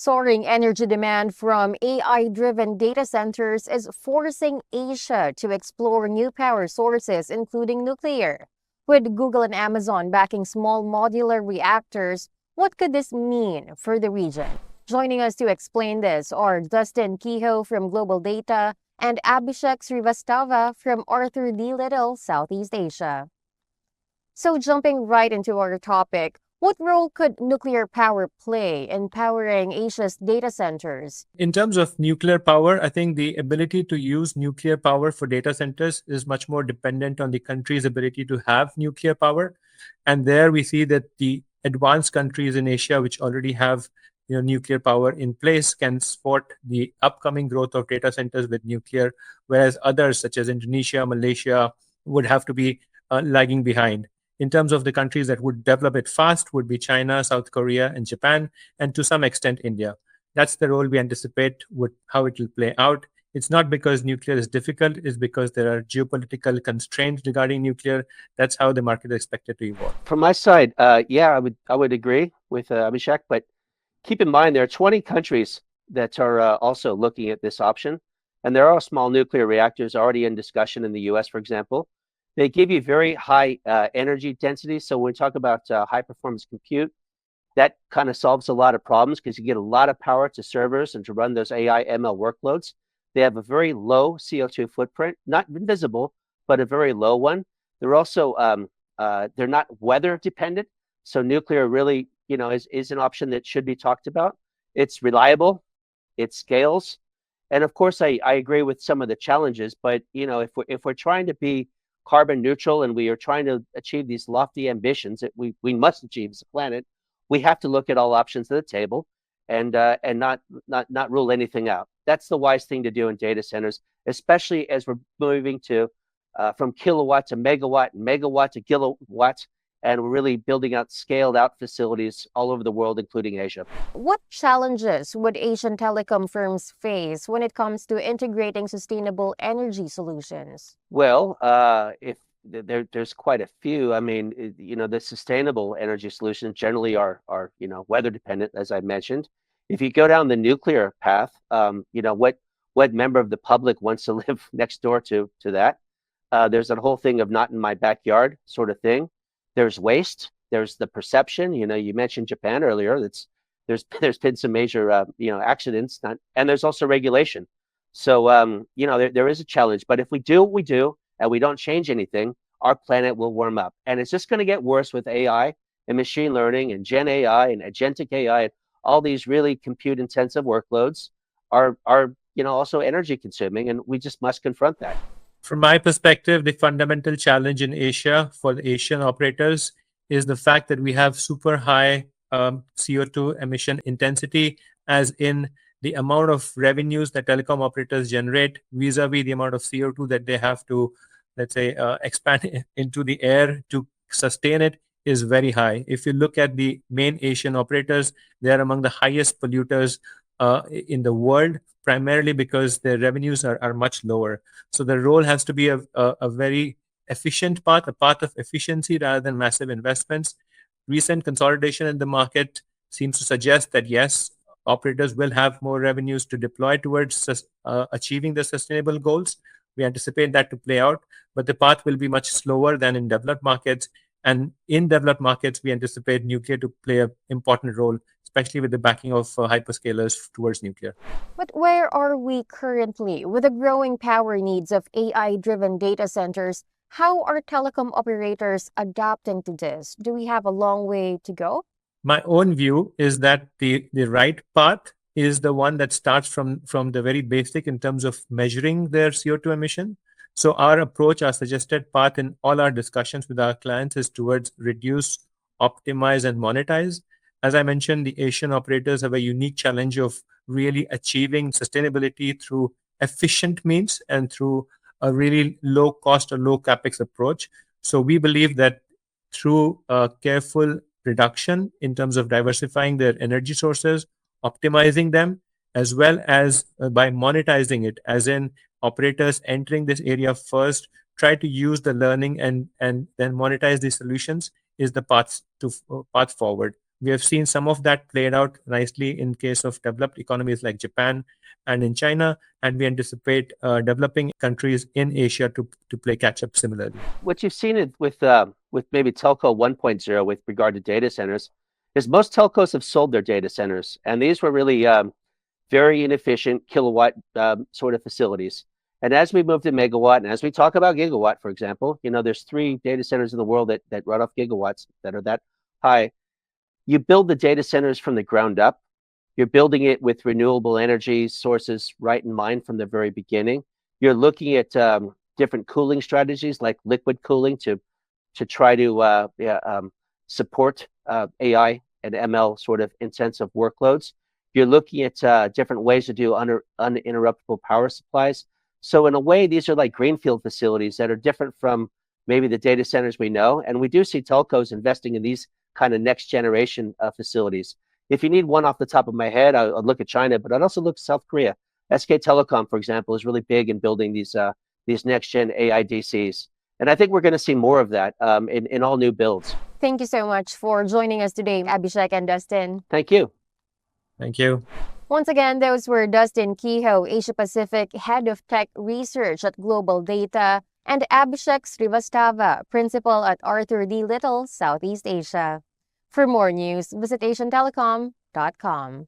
Soaring energy demand from AI-driven data centers is forcing Asia to explore new power sources, including nuclear. With Google and Amazon backing small modular reactors, what could this mean for the region? Joining us to explain this are Dustin Kehoe from Global Data and Abhishek Srivastava from Arthur D. Little, Southeast Asia. So, jumping right into our topic, what role could nuclear power play in powering Asia's data centers? In terms of nuclear power, I think the ability to use nuclear power for data centers is much more dependent on the country's ability to have nuclear power. And there we see that the advanced countries in Asia, which already have nuclear power in place, can support the upcoming growth of data centers with nuclear, whereas others, such as Indonesia, Malaysia, would have to be lagging behind. In terms of the countries that would develop it fast, would be China, South Korea, and Japan, and to some extent India. That's the role we anticipate how it will play out. It's not because nuclear is difficult, it's because there are geopolitical constraints regarding nuclear. That's how the market is expected to evolve. From my side, yeah, I would agree with Abhishek, but keep in mind there are 20 countries that are also looking at this option, and there are small nuclear reactors already in discussion in the US, for example. They give you very high energy density. So when we talk about high performance compute, that kind of solves a lot of problems because you get a lot of power to servers and to run those AI ML workloads. They have a very low CO2 footprint, not invisible, but a very low one. They're also they're not weather dependent. So nuclear really, is an option that should be talked about. It's reliable, it scales, and of course, I agree with some of the challenges. But if we're trying to be carbon neutral and we are trying to achieve these lofty ambitions that we must achieve as a planet, we have to look at all options at the table and not rule anything out. That's the wise thing to do in data centers, especially as we're moving to from kilowatt to megawatt and megawatt to kilowatt, and we're really building out scaled out facilities all over the world, including Asia. What challenges would Asian telecom firms face when it comes to integrating sustainable energy solutions? Well, if there's quite a few. I mean, the sustainable energy solutions generally are weather dependent, as I mentioned. If you go down the nuclear path, what member of the public wants to live next door to that? There's that whole thing of not in my backyard sort of thing. There's waste. There's the perception. You mentioned Japan earlier. There's been some major accidents, and there's also regulation. So there is a challenge. But if we do what we do and we don't change anything, our planet will warm up, and it's just going to get worse with AI and machine learning and Gen AI and agentic AI. And all these really compute-intensive workloads are also energy consuming, and we just must confront that. From my perspective, the fundamental challenge in Asia for the Asian operators is the fact that we have super high CO2 emission intensity, as in the amount of revenues that telecom operators generate vis-a-vis the amount of CO2 that they have to, let's say, expand into the air to sustain it is very high. If you look at the main Asian operators, they are among the highest polluters in the world, primarily because their revenues are much lower. So the role has to be a very efficient path, a path of efficiency rather than massive investments. Recent consolidation in the market seems to suggest that yes, operators will have more revenues to deploy towards achieving the sustainable goals. We anticipate that to play out, but the path will be much slower than in developed markets. And in developed markets, we anticipate nuclear to play an important role, especially with the backing of hyperscalers towards nuclear. But where are we currently with the growing power needs of AI-driven data centers? How are telecom operators adapting to this? Do we have a long way to go? My own view is that the right path is the one that starts from the very basic in terms of measuring their CO2 emission. So our approach, our suggested path in all our discussions with our clients is towards reduce, optimize, and monetize. As I mentioned, the Asian operators have a unique challenge of really achieving sustainability through efficient means and through a really low cost or low capex approach. So we believe that through a careful reduction in terms of diversifying their energy sources, optimizing them, as well as by monetizing it, as in operators entering this area first, try to use the learning and then monetize these solutions, is the path forward. We have seen some of that played out nicely in case of developed economies like Japan and in China, and we anticipate developing countries in Asia to play catch up similarly. What you've seen with maybe telco 1.0 with regard to data centers is most telcos have sold their data centers, and these were really very inefficient kilowatt sort of facilities. And as we move to megawatt, and as we talk about gigawatt, for example, there's 3 data centers in the world that run off gigawatts that are that high. You build the data centers from the ground up. You're building it with renewable energy sources right in mind from the very beginning. You're looking at different cooling strategies like liquid cooling to try to support AI and ML sort of intensive workloads. You're looking at different ways to do uninterruptible power supplies. So in a way, these are like greenfield facilities that are different from maybe the data centers we know. And we do see telcos investing in these kind of next generation facilities. If you need one off the top of my head, I'd look at China, but I'd also look at South Korea. SK Telecom, for example, is really big in building these next gen AI DCs. And I think we're going to see more of that in all new builds. Thank you so much for joining us today, Abhishek and Dustin. Thank you. Thank you. Once again, those were Dustin Kehoe, Asia Pacific Head of Tech Research at Global Data, and Abhishek Srivastava, Principal at Arthur D. Little, Southeast Asia. For more news, visit asiantelecom.com.